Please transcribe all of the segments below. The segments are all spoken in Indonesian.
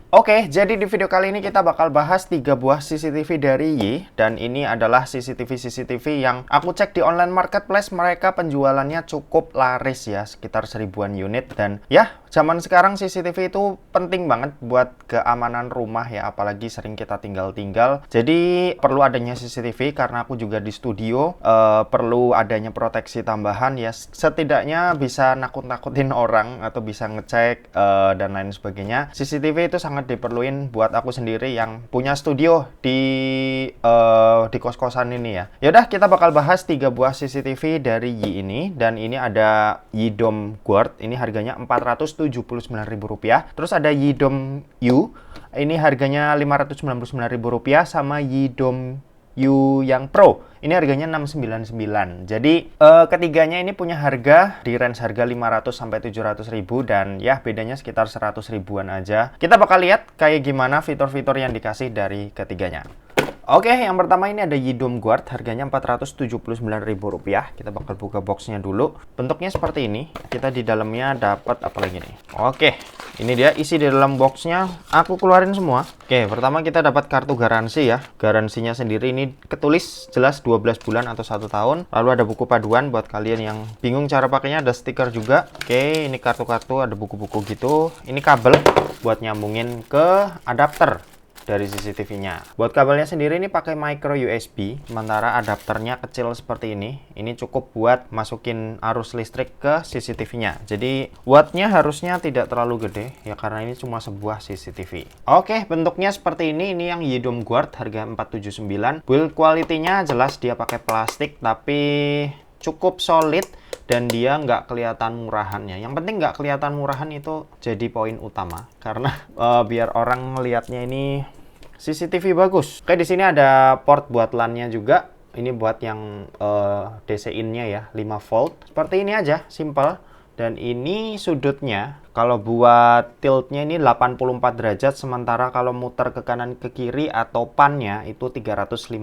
Oke, jadi di video kali ini kita bakal bahas 3 buah CCTV dari Yi. Dan ini adalah CCTV yang aku cek di online marketplace. Mereka penjualannya cukup laris ya, sekitar 1000-an unit. Dan ya, zaman sekarang CCTV itu penting banget buat keamanan rumah ya, apalagi sering kita tinggal-tinggal. Jadi perlu adanya CCTV karena aku juga di studio, perlu adanya proteksi tambahan ya. Setidaknya bisa nakut-nakutin orang atau bisa ngecek dan lain sebagainya. CCTV itu sangat diperluin buat aku sendiri yang punya studio di kos-kosan ini ya. Yaudah, kita bakal bahas 3 buah CCTV dari Yi ini. Dan ini ada Yi Dome Guard, ini harganya Rp479.000. Terus ada Yi Dome U, ini harganya Rp599.000. Sama Yi Dome U yang Pro, ini harganya Rp699. Jadi ketiganya ini punya harga di range harga 500 sampai 700 ribu, dan ya bedanya sekitar 100 ribuan aja. Kita bakal lihat kayak gimana fitur-fitur yang dikasih dari ketiganya. Oke, yang pertama ini ada Yi Dome Guard, harganya Rp479.000. Kita bakal buka boxnya dulu. Bentuknya seperti ini. Kita di dalamnya dapat apa lagi nih? Oke, ini dia isi di dalam boxnya. Aku keluarin semua. Oke, pertama kita dapat kartu garansi ya. Garansinya sendiri ini ketulis jelas 12 bulan atau 1 tahun. Lalu ada buku paduan buat kalian yang bingung cara pakainya, ada stiker juga. Oke, ini kartu-kartu, ada buku-buku gitu. Ini kabel buat nyambungin ke adapter dari CCTV-nya. Buat kabelnya sendiri ini pakai micro USB, sementara adapternya kecil seperti ini. Ini cukup buat masukin arus listrik ke CCTV-nya. Jadi wattnya harusnya tidak terlalu gede ya, karena ini cuma sebuah CCTV. Oke, bentuknya seperti ini. Ini yang Yi Dome Guard, harga Rp479. Build quality-nya jelas dia pakai plastik tapi cukup solid. Dan dia nggak kelihatan murahannya. Yang penting nggak kelihatan murahan itu jadi poin utama, karena biar orang ngelihatnya ini CCTV bagus. Oke, di sini ada port buat LAN-nya juga. Ini buat yang DC in-nya ya, 5 volt. Seperti ini aja, simple. Dan ini sudutnya, kalau buat tilt-nya ini 84 derajat, sementara kalau muter ke kanan ke kiri atau pan-nya itu 355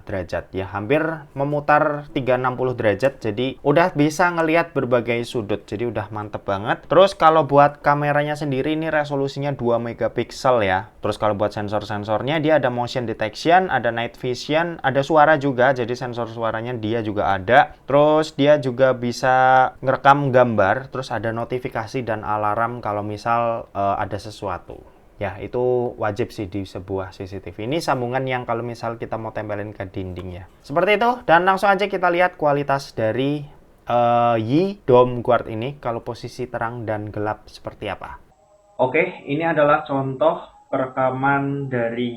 derajat. Ya, hampir memutar 360 derajat, jadi udah bisa ngelihat berbagai sudut. Jadi udah mantep banget. Terus kalau buat kameranya sendiri ini resolusinya 2 megapiksel ya. Terus kalau buat sensor-sensornya dia ada motion detection, ada night vision, ada suara juga, jadi sensor suaranya dia juga ada. Terus dia juga bisa ngerekam gambar, terus ada notifikasi dan alarm kalau misal ada sesuatu. Ya, itu wajib sih di sebuah CCTV. Ini sambungan yang kalau misal kita mau tempelin ke dinding ya. Seperti itu, dan langsung aja kita lihat kualitas dari Yi Dome Guard ini kalau posisi terang dan gelap seperti apa. Oke, ini adalah contoh perekaman dari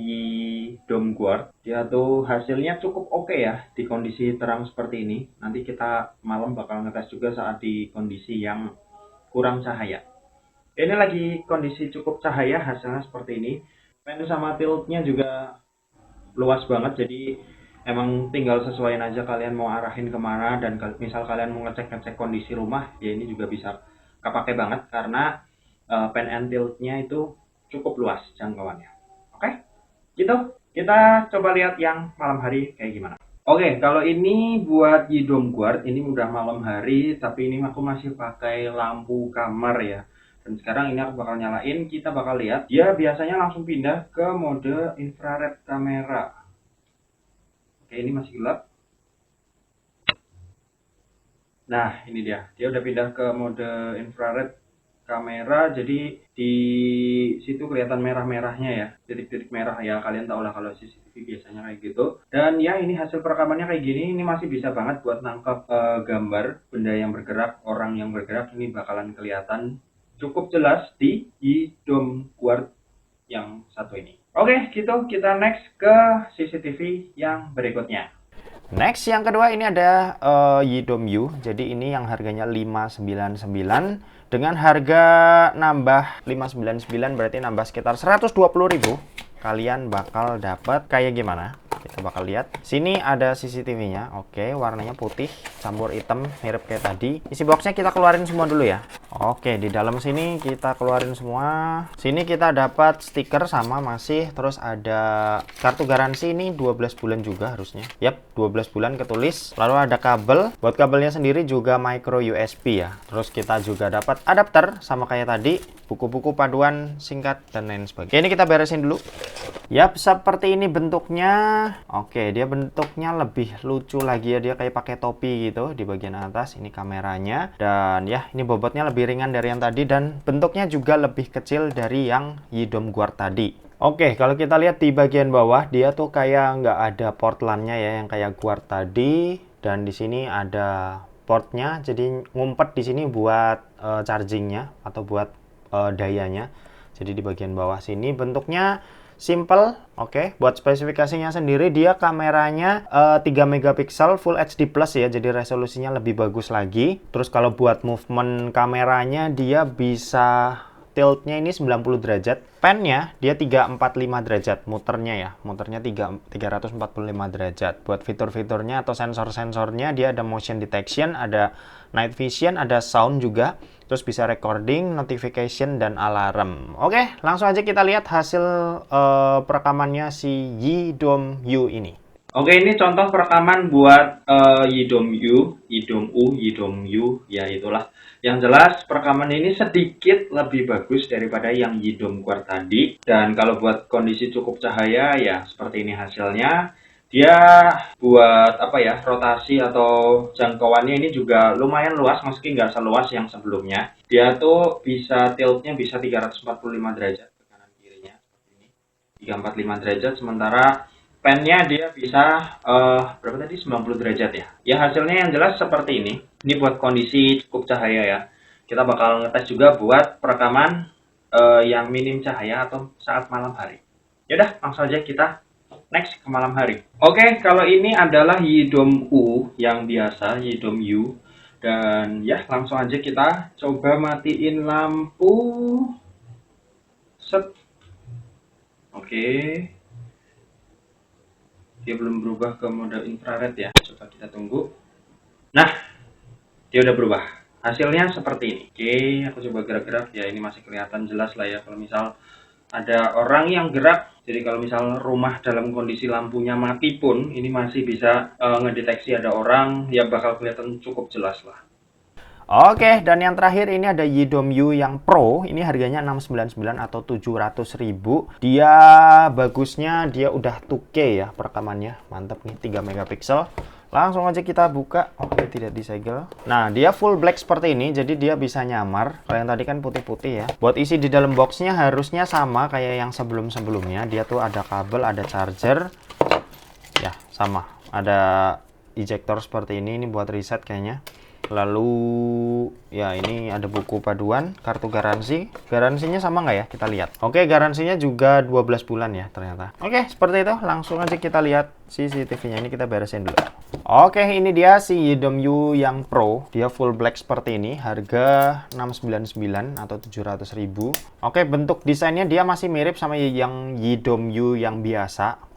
Dome Guard. Dia tuh hasilnya cukup oke ya di kondisi terang seperti ini. Nanti kita malam bakal ngetes juga saat di kondisi yang kurang cahaya. Ini lagi kondisi cukup cahaya, hasilnya seperti ini. Pen sama tiltnya juga luas banget, jadi emang tinggal sesuaiin aja kalian mau arahin kemana. Dan misal kalian mau ngecek-ngecek kondisi rumah, ya ini juga bisa kepake banget karena pen and tilt-nya itu cukup luas jangkauannya. Oke, gitu. Kita coba lihat yang malam hari kayak gimana. Oke, kalau ini buat Yi Dome Guard, ini udah malam hari, tapi ini aku masih pakai lampu kamar ya. Dan sekarang ini aku bakal nyalain, kita bakal lihat. Dia biasanya langsung pindah ke mode infrared kamera. Oke, ini masih gelap. Nah, ini dia. Dia udah pindah ke mode infrared kamera, jadi di situ kelihatan merah-merahnya ya, titik-titik merah ya, kalian tau lah kalau CCTV biasanya kayak gitu. Dan ya, ini hasil perekamannya kayak gini. Ini masih bisa banget buat nangkep gambar benda yang bergerak, orang yang bergerak. Ini bakalan kelihatan cukup jelas di Yi Dome Guard yang satu ini. Oke, gitu. Kita next ke CCTV yang berikutnya. Next, yang kedua ini ada Yi Dome U. Jadi ini yang harganya Rp599. Dengan harga nambah Rp599 berarti nambah sekitar Rp120.000. Kalian bakal dapat kayak gimana? Kita bakal lihat. Sini ada CCTV-nya. Oke, warnanya putih campur hitam mirip kayak tadi. Isi boxnya kita keluarin semua dulu ya. Oke, di dalam sini kita keluarin semua. Sini kita dapat stiker sama masih, terus ada kartu garansi ini 12 bulan juga harusnya. Yap, 12 bulan ketulis. Lalu ada kabel. Buat kabelnya sendiri juga micro USB ya. Terus kita juga dapat adapter sama kayak tadi, buku-buku paduan singkat dan lain sebagainya. Ini kita beresin dulu. Yap, seperti ini bentuknya. Oke, dia bentuknya lebih lucu lagi ya. Dia kayak pakai topi gitu di bagian atas. Ini kameranya. Dan ya, ini bobotnya lebih ringan dari yang tadi. Dan bentuknya juga lebih kecil dari yang Yidom Guard tadi. Oke, kalau kita lihat di bagian bawah, dia tuh kayak nggak ada port LAN-nya ya, yang kayak Guard tadi. Dan di sini ada portnya. Jadi ngumpet di sini buat chargingnya atau buat dayanya. Jadi di bagian bawah sini bentuknya simple. Oke, buat spesifikasinya sendiri dia kameranya 3 megapiksel Full HD Plus ya, jadi resolusinya lebih bagus lagi. Terus kalau buat movement kameranya dia bisa tiltnya ini 90 derajat. Pennya dia 345 derajat muternya ya. Muternya 345 derajat. Buat fitur-fiturnya atau sensor-sensornya dia ada motion detection, ada night vision, ada sound juga. Terus bisa recording, notification, dan alarm. Oke, langsung aja kita lihat hasil perekamannya si Yidom U ini. Oke, ini contoh perekaman buat Yidom U, Yidom U, ya itulah. Yang jelas perekaman ini sedikit lebih bagus daripada yang Yidom Guard tadi. Dan kalau buat kondisi cukup cahaya, ya seperti ini hasilnya. Dia buat apa ya, rotasi atau jangkauannya ini juga lumayan luas, meski nggak seluas yang sebelumnya. Dia tuh bisa tiltnya bisa 345 derajat ke kanan kirinya seperti ini, 345 derajat. Sementara pennya dia bisa berapa tadi, 90 derajat ya. Ya hasilnya yang jelas seperti ini. Ini buat kondisi cukup cahaya ya. Kita bakal ngetes juga buat perekaman yang minim cahaya atau saat malam hari. Yaudah, langsung aja kita next ke malam hari. Oke, kalau ini adalah Yidom U yang biasa, Yidom U. Dan ya, langsung aja kita coba matiin lampu. Set. Oke. Dia belum berubah ke mode infrared ya. Coba kita tunggu. Nah, dia udah berubah. Hasilnya seperti ini. Oke, aku coba gerak-gerak ya. Ini masih kelihatan jelas lah ya. Kalau misal ada orang yang gerak, jadi kalau misal rumah dalam kondisi lampunya mati pun, ini masih bisa ngedeteksi ada orang, ya bakal kelihatan cukup jelas lah. Oke, dan yang terakhir ini ada Yidom U yang Pro. Ini harganya 699 atau 700.000. Dia bagusnya dia udah 2K ya perekamannya. Mantap nih, 3 megapiksel. Langsung aja kita buka. Oke, tidak disegel. Nah, dia full black seperti ini, jadi dia bisa nyamar. Kalau yang tadi kan putih-putih ya. Buat isi di dalam boxnya harusnya sama kayak yang sebelum-sebelumnya. Dia tuh ada kabel, ada charger. Ya, sama. Ada ejector seperti ini buat reset kayaknya. Lalu ya ini ada buku paduan, kartu garansi. Garansinya sama nggak ya? Kita lihat. Oke, garansinya juga 12 bulan ya ternyata. Oke, seperti itu. Langsung aja kita lihat CCTV-nya. Ini kita beresin dulu. Oke, ini dia si Yidom U yang Pro. Dia full black seperti ini. Harga 699 atau 700.000. Oke, bentuk desainnya dia masih mirip sama yang Yidom U yang biasa.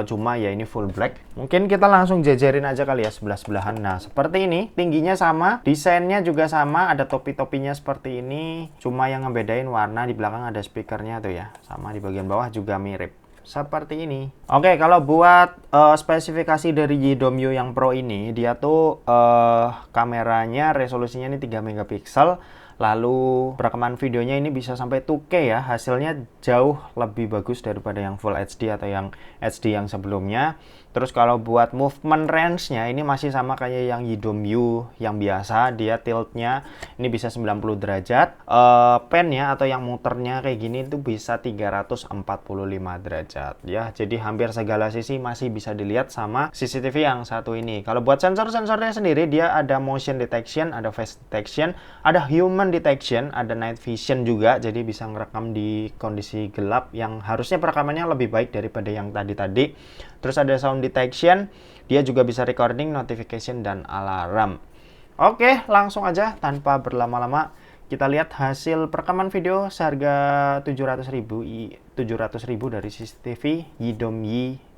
Cuma ya ini full black. Mungkin kita langsung jajarin aja kali ya sebelah-sebelahan. Nah, seperti ini. Tingginya sama, desainnya juga sama, ada topi-topinya seperti ini. Cuma yang ngebedain warna, di belakang ada speakernya tuh ya. Sama di bagian bawah juga mirip. Seperti ini. Oke, kalau buat spesifikasi dari Yidom U yang Pro ini, dia tuh kameranya resolusinya ini 3 megapiksel. Lalu perekaman videonya ini bisa sampai 2K ya. Hasilnya jauh lebih bagus daripada yang Full HD atau yang HD yang sebelumnya. Terus kalau buat movement range-nya ini masih sama kayak yang Yidom U yang biasa. Dia tiltnya ini bisa 90 derajat. Pennya atau yang muternya kayak gini itu bisa 345 derajat. Ya, jadi hampir segala sisi masih bisa dilihat sama CCTV yang satu ini. Kalau buat sensor-sensornya sendiri dia ada motion detection, ada face detection, ada human detection, ada night vision juga. Jadi bisa ngerekam di kondisi gelap yang harusnya perekamannya lebih baik daripada yang tadi-tadi. Terus ada sound detection, dia juga bisa recording, notification, dan alarm. Oke, langsung aja tanpa berlama-lama Kita lihat hasil perekaman video seharga 700.000 dari CCTV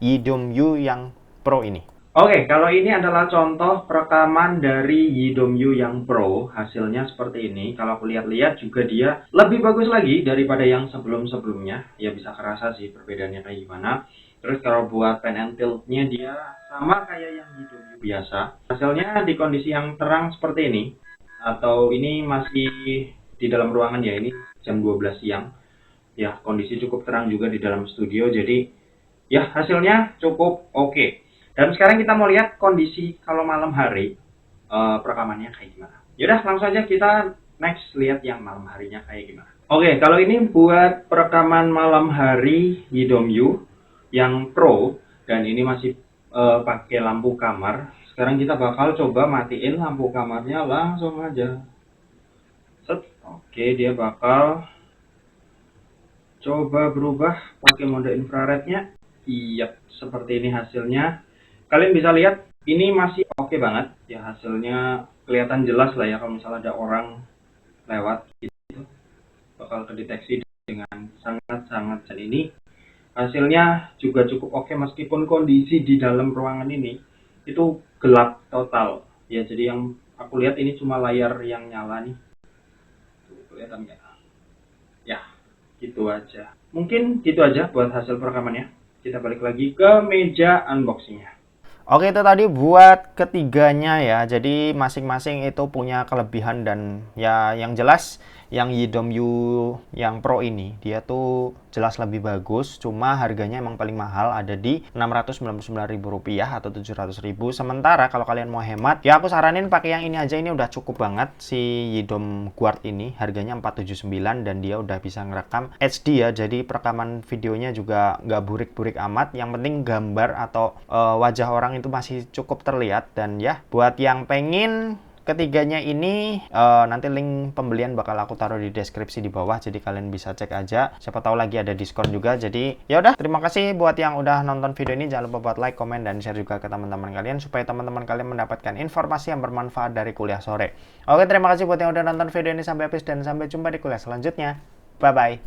Yidomyu yang Pro ini. Oke, kalau ini adalah contoh perekaman dari Yidomyu yang Pro. Hasilnya seperti ini. Kalau aku lihat-lihat juga dia lebih bagus lagi daripada yang sebelum-sebelumnya. Ya bisa kerasa sih perbedaannya kayak gimana. Terus kalau buat pen and tilt-nya dia sama kayak yang Yidomyu biasa. Hasilnya di kondisi yang terang seperti ini. Atau ini masih di dalam ruangan ya, ini jam 12 siang. Ya, kondisi cukup terang juga di dalam studio. Jadi ya hasilnya cukup oke. Dan sekarang kita mau lihat kondisi kalau malam hari perekamannya kayak gimana. Yaudah langsung aja kita next lihat yang malam harinya kayak gimana. Oke, kalau ini buat perekaman malam hari Yidomyu yang Pro dan ini masih pakai lampu kamar. Sekarang kita bakal coba matiin lampu kamarnya langsung aja. Set. Oke, dia bakal coba berubah pakai mode infrarednya. Iya, seperti ini hasilnya. Kalian bisa lihat ini masih oke banget ya, hasilnya kelihatan jelas lah ya kalau misalnya ada orang lewat gitu, bakal terdeteksi dengan sangat-sangat. Dan ini hasilnya juga cukup oke meskipun kondisi di dalam ruangan ini itu gelap total ya. Jadi yang aku lihat ini cuma layar yang nyala nih. Tuh, kelihatan nggak? Ya, gitu aja. Mungkin gitu aja buat hasil perekamannya. Kita balik lagi ke meja unboxingnya. Oke, itu tadi buat ketiganya ya. Jadi masing-masing itu punya kelebihan dan ya yang jelas yang Yidomyu yang Pro ini dia tuh jelas lebih bagus, cuma harganya emang paling mahal, ada di Rp699.000 atau Rp700.000. Sementara kalau kalian mau hemat, ya aku saranin pakai yang ini aja, ini udah cukup banget si Yidom Guard ini. Harganya Rp479 dan dia udah bisa ngerekam HD ya. Jadi perekaman videonya juga nggak burik-burik amat. Yang penting gambar atau wajah orang itu masih cukup terlihat. Dan ya buat yang pengen ketiganya ini nanti link pembelian bakal aku taruh di deskripsi di bawah, jadi kalian bisa cek aja, siapa tahu lagi ada diskon juga. Jadi ya udah, terima kasih buat yang udah nonton video ini. Jangan lupa buat like, komen, dan share juga ke teman-teman kalian supaya teman-teman kalian mendapatkan informasi yang bermanfaat dari kuliah sore. Oke, terima kasih buat yang udah nonton video ini sampai habis dan sampai jumpa di kuliah selanjutnya. Bye bye.